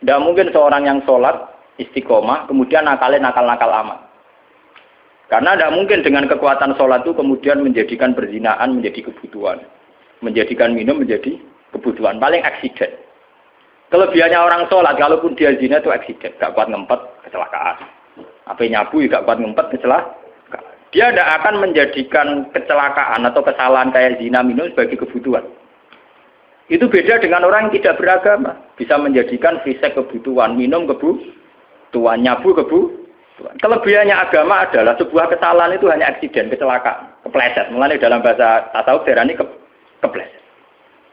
Tidak mungkin seorang yang sholat istiqomah, kemudian nakalnya nakal-nakal amat. Karena tidak mungkin dengan kekuatan sholat itu kemudian menjadikan perzinaan menjadi kebutuhan. Menjadikan minum menjadi kebutuhan. Paling aksiden. Kelebihannya orang sholat, kalaupun dia zina itu aksiden. Gak kuat ngempet, kecelakaan. Apa nyabu, gak kuat ngempet, kecelakaan. Dia tidak akan menjadikan kecelakaan atau kesalahan kayak zina minum sebagai kebutuhan. Itu beda dengan orang yang tidak beragama. Bisa menjadikan fisik kebutuhan, minum kebutuhan, nyabu kebutuhan. Kelebihannya agama adalah sebuah kesalahan itu hanya aksiden, kecelakaan, kepleset. Mulanya dalam bahasa tasawuf darani kepleset.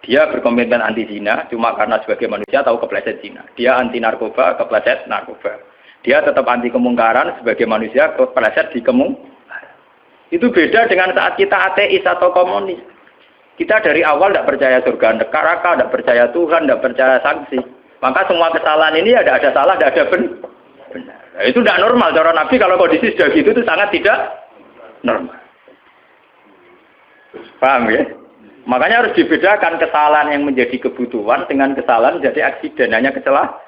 Dia berkomitmen anti zina cuma karena sebagai manusia tahu kepleset zina. Dia anti narkoba, kepleset narkoba. Dia tetap anti kemungkaran sebagai manusia kepleset di kemungkaran. Itu beda dengan saat kita ateis atau komunis. Kita dari awal tidak percaya surga neraka, tidak percaya Tuhan, tidak percaya sanksi. Maka semua kesalahan ini ada salah, tidak ada benar. Nah, itu tidak normal. Cara Nabi kalau kondisi sudah gitu itu sangat tidak normal. Paham ya? Makanya harus dibedakan kesalahan yang menjadi kebutuhan dengan kesalahan menjadi aksiden, hanya kecelakaan.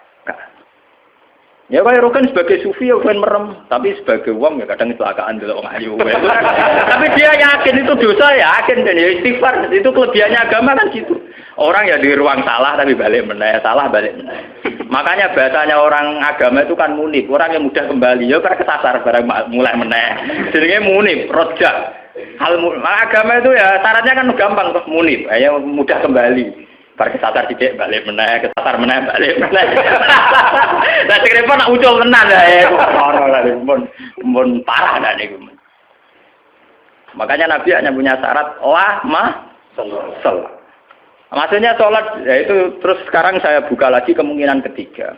Ya kayak Rokan sebagai sufi ya bukan merem, tapi sebagai uang ya kadang kecelakaan dulu orang ayu. Tapi dia yakin itu dosa, yakin dan ya istighfar. Itu kelebihannya agama kan gitu. Orang ya di ruang salah tapi balik meneh, salah balik meneh. Makanya bahasanya orang agama itu kan munib, orang yang mudah kembali. Ya karena kesasar barang mulai meneh. Jadinya munib, rojak. Agama itu ya syaratnya kan gampang kok munib, ya mudah kembali. Bar kesasar sithik balik meneh, kesasar meneh balik meneh. Lah sing repot nak ucul tenan ya. Ora mun parah dah niku. Makanya Nabi hanya punya syarat sholat. Maksudnya sholat ya itu terus sekarang saya buka lagi kemungkinan ketiga.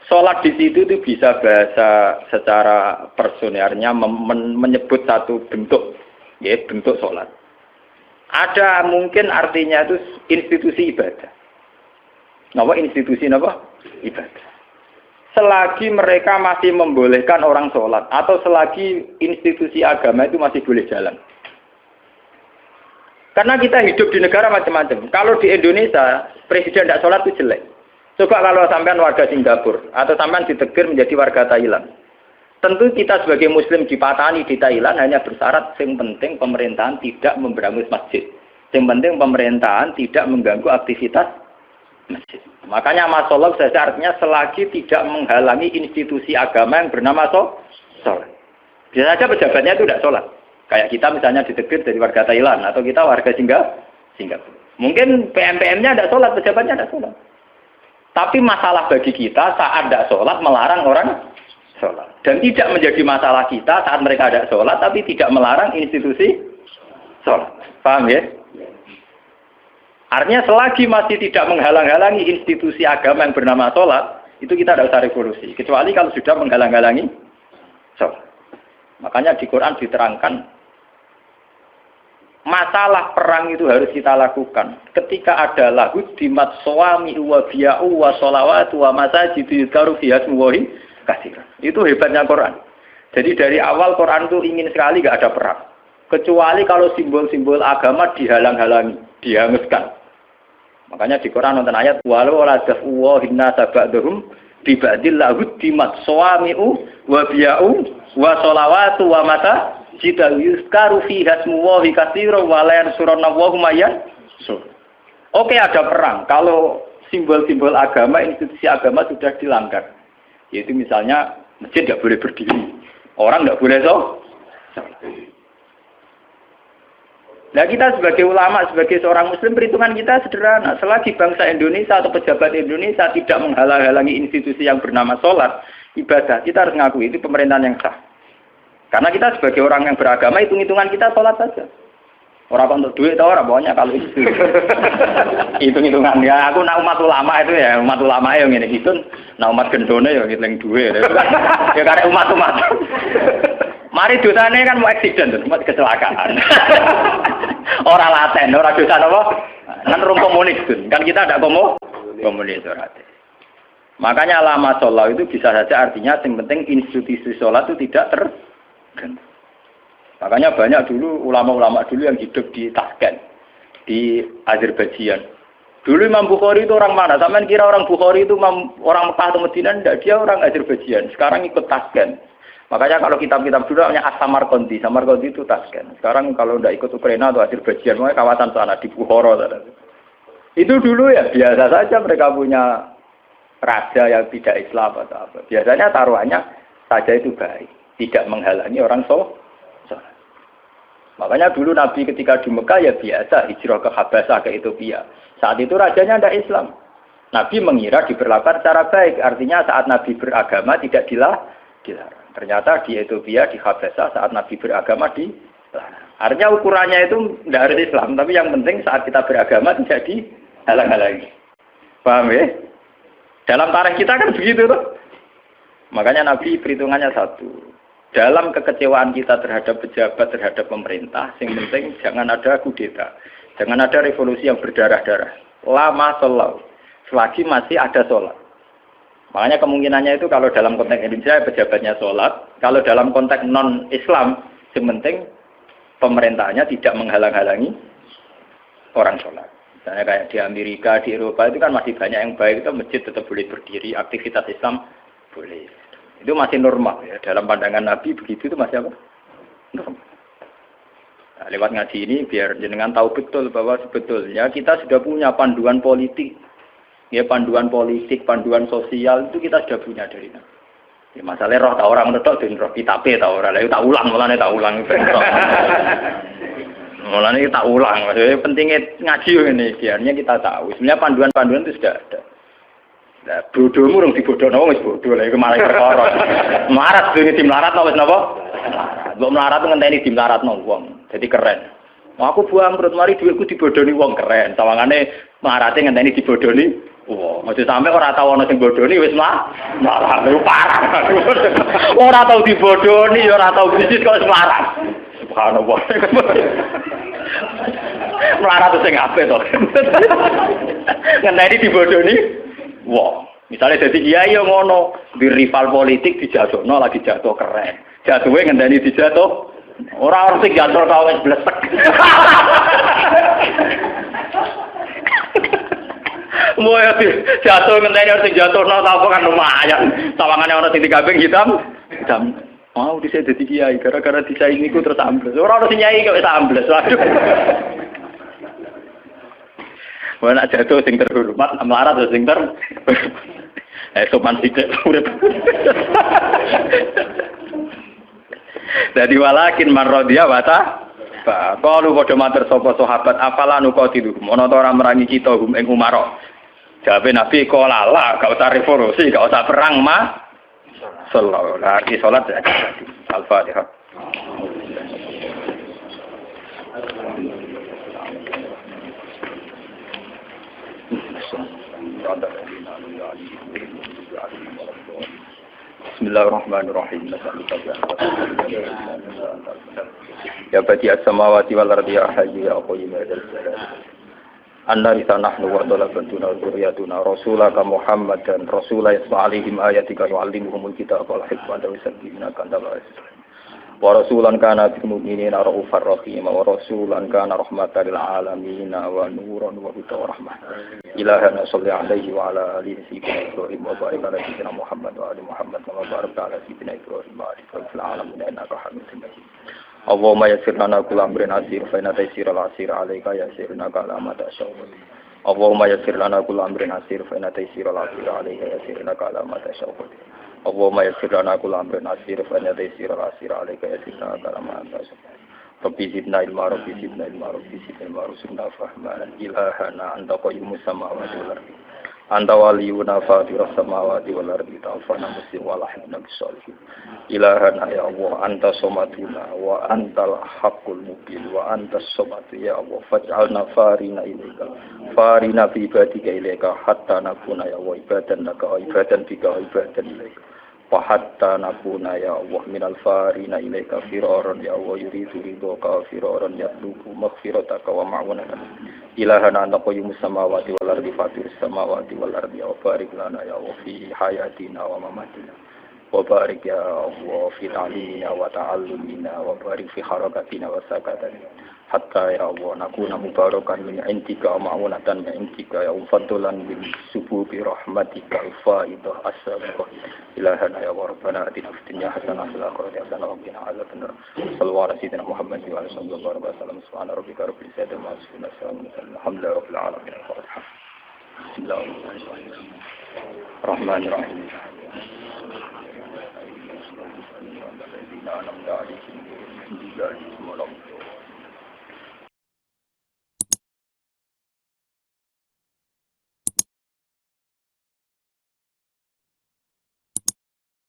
Sholat di situ itu bisa bahasa secara personernya menyebut satu bentuk, ya bentuk sholat. Ada mungkin artinya itu institusi ibadah. Napa institusi napa? Ibadah. Selagi mereka masih membolehkan orang sholat atau selagi institusi agama itu masih boleh jalan. Karena kita hidup di negara macam-macam. Kalau di Indonesia presiden tidak sholat itu jelek. Coba kalau sampean warga Singapura atau sampean ditegur menjadi warga Thailand. Tentu kita sebagai muslim dipatani di Thailand hanya bersyarat yang penting pemerintahan tidak memberangus masjid. Yang penting pemerintahan tidak mengganggu aktivitas masjid. Makanya masalah saja artinya selagi tidak menghalangi institusi agama yang bernama sholat. Bisa saja pejabatnya itu tidak sholat. Kayak kita misalnya ditegur dari warga Thailand atau kita warga Singapura. Mungkin PM-PM-nya tidak sholat, pejabatnya tidak sholat. Tapi masalah bagi kita saat tidak sholat melarang orang sholat. Dan tidak menjadi masalah kita saat mereka ada sholat, tapi tidak melarang institusi sholat. Paham ya? Artinya selagi masih tidak menghalang-halangi institusi agama yang bernama sholat, itu kita tidak usah revolusi. Kecuali kalau sudah menghalang-halangi sholat. Makanya di Quran diterangkan, masalah perang itu harus kita lakukan. Ketika ada lagu dimat suami wa biya'u wa sholawatu wa masajidu yudkaru fiha smuwahi kasir. Itu hebatnya Quran. Jadi dari awal Quran itu ingin sekali nggak ada perang. Kecuali kalau simbol-simbol agama dihalang-halangi, dihanguskan. Makanya di Quran nonton ayat walau la dafu hinna sabadhum bi ba'dil lahud dimat suami'u wa biya'u wa sholawatu wa mata jita yuskaru fi hasmu wa katsira wa la yansuruna wa hum Oke, ada perang. Kalau simbol-simbol agama, institusi agama sudah dilanggar. Yaitu misalnya masjid tidak boleh berdiri. Orang tidak boleh Nah kita sebagai ulama, sebagai seorang muslim, perhitungan kita sederhana. Selagi bangsa Indonesia atau pejabat Indonesia tidak menghalang-halangi institusi yang bernama sholat, ibadah, kita harus mengakui itu pemerintahan yang sah. Karena kita sebagai orang yang beragama, hitung-hitungan kita sholat saja. Orang untuk duit atau orang pokoknya kalau itu hitung-hitungan ya aku nak umat ulama itu ya yang ini gitu nak umat gendone ya ngitung duit ya karena umat mari dosanya kan mau eksiden umat kecelakaan orang laten orang dosa apa kan orang komunis kan kita ada komunis orang makanya lama sholat itu bisa saja artinya yang penting institusi sholat itu tidak terganggu. Makanya banyak dulu ulama-ulama dulu yang hidup di Tashkent, di Azerbaijan. Dulu Imam Bukhari itu orang mana? Sampean kira orang Bukhari itu orang Mekah atau Madinah? Tidak, dia orang Azerbaijan. Sekarang ikut Tashkent. Makanya kalau kitab-kitab dulu namanya As-Samarqandi. Samarqandi itu Tashkent. Sekarang kalau tidak ikut Ukraina atau Azerbaijan, makanya kawasan sana di Bukhara. Itu dulu ya biasa saja mereka punya raja yang tidak Islam atau apa. Biasanya taruhannya saja itu baik, tidak menghalangi orang sholat. Makanya dulu Nabi ketika di Mekah ya biasa hijrah ke Habasah ke Ethiopia. Saat itu rajanya tidak Islam. Nabi mengira diperlakukan secara baik. Artinya saat Nabi beragama tidak dilarang. Ternyata di Ethiopia, di Habasah saat Nabi beragama dilarang. Artinya ukurannya itu tidak harus Islam. Tapi yang penting saat kita beragama tidak dihalang-halangi. Paham ya? Dalam tarikh kita kan begitu tuh. Makanya Nabi perhitungannya satu. Dalam kekecewaan kita terhadap pejabat, terhadap pemerintah, yang penting jangan ada kudeta. Jangan ada revolusi yang berdarah-darah. Lama sholat. Selagi masih ada sholat. Makanya kemungkinannya itu kalau dalam konteks Indonesia pejabatnya sholat. Kalau dalam konteks non-Islam, yang penting pemerintahnya tidak menghalang-halangi orang sholat. Misalnya kayak di Amerika, di Eropa itu kan masih banyak yang baik. Itu masjid tetap boleh berdiri, aktivitas Islam boleh. Itu masih normal ya. Dalam pandangan Nabi begitu itu masih apa? Normal. Nah, lewat ngaji ini biar jenengan tahu betul bahwa sebetulnya kita sudah punya panduan politik. Ya panduan politik, panduan sosial itu kita sudah punya dari Nabi. Ya masalahnya roh tak orang menurut dan roh kitabe tak orang. Lalu tak ulang, mulanya tak ulang. Maksudnya pentingnya ngaji ini biarnya kita tahu. Sebenarnya panduan-panduan itu sudah ada. Lah bodohmu rung dibodohno wis bodoh lha iku malah perkara. Melarat dene dimlaratno wis napa? Mbok melarat ngenteni dimlaratno wong. Jadi keren. Mau aku buang perut mari dhuwitku dibodoni wong keren. Sawangane melarate ngenteni dibodoni wong. Aja sampe ora tau ana sing bodoni wis melarat. Lha parah. Ora tau dibodoni ya ora tau bisnis kok wis melarat. Subhanallah. Melarat sing apik to. Ngenteni dibodoni wah, misalnya jadi kiai yang ngono, di rival politik dijatuhno lagi jatuh keren. Jatuhnya ngendani dijatuh. Orang sing jatuh tau wis blesek. Mau ya jatuh ngendani orang sing jatuhno tau kan lumayan. Sawangane orang sing dikambing hitam. Mau dhisik dadi kiai gara-gara disaingi ku terus ambles. Ora ono sing nyai kok wis ambles. Waduh. Wah jatuh sing terhormat, melarat sing sopan sithik urip. Dadi walakin marradhiya wa ta. Qalu padha matur sapa sahabat afala nuqatiluhum ana ta ora merangi kita hum ing Umar. Jawabe Nabi qala la gak usah revolusi, gak usah perang sallallahu alaihi salat aja. Al-Fatihah. Bismillahirrahmanirrahim. Ya badi as-samawati wal ardi ya hayyu ya qayyum ya dzal jalali. Anna nahnu wa talabatuna wa dzurriyyatuna rasulaka Muhammad dan rasulullah sallallahu alaihim ayatika yu'allimuhumul kitaba wal hikmata wa yuzakkihim kanta wa wa rasulan kana bil mu'minina raufur rahim wa rasulan kana rahmatan lil alamin wa nuran wa hudan wa rahmah ilahana sholli alaihi wa ala alihi sayyidina Ibrahim wa barik ala sayyidina Muhammad wa ali Muhammad wa barik ala sayyidina Ibrahim wa ali alamin innaka Hamidum Majid. Allahumma yassir lana kulla amrin asir fa inna taysira al-asir alayka yassirna kala ma tashawwur. Allahumma yassir lana kulla amrin asir fa inna taysira al-asir alayka yassirna kala ma tashawwur. Allahumma yassir lana kulla amrin asir fa inna taysira al-asir alayka yassirna kala ma tashawwur. Rabbi zidna ilma rabbi zidna ilma rabbi zidna ilma rusukna fahman ilahana anta qayyumus samawati wal ardi anta waliyuna fatirus samawati wal ardi ta'afana muslim wa lahibna bisolihin ilahana ya Allah anta somatuna wa antal haqqul mubin wa antas somatu ya Allah faj'alna farina ilaika farina fi ibadika ilaika hatta nakuna ya Allah ibadan laka wa ibadan bika wa ibadan ilaika wa hatta nakuna ya Allah minal farina ilaika firaran ya Allah yuridu ridhoka wa firaran yatlubu maghfirataka wa ma'unaka ilahana anta qayyumus samawati wal ardi fatirus samawati wal ardi wa barik lana ya Allah fi hayatina wa mamatina wa barik ya Allah fi ta'limina wa ta'allumina wa barik fi harakatina wa sakatina hatta ya Allah nakuna mubarakan min intika wa ma'unatan min intika ya fadlan min sububi rahmatika al-faidah as-sabiqah ilahana ya rabbana atina fid dunya hasanah wa fil akhirati hasanah wa qina adzabannar sallallahu alaihi wa sallam Muhammad wa alihi wa sallam subhana rabbika rabbil izzati amma yasifun wa salamun alhamdulillahi rabbil alamin bismillahirrahmanirrahim rahmanirrahim الذين أنعمت عليهم غير المغضوب عليهم ولا الضالين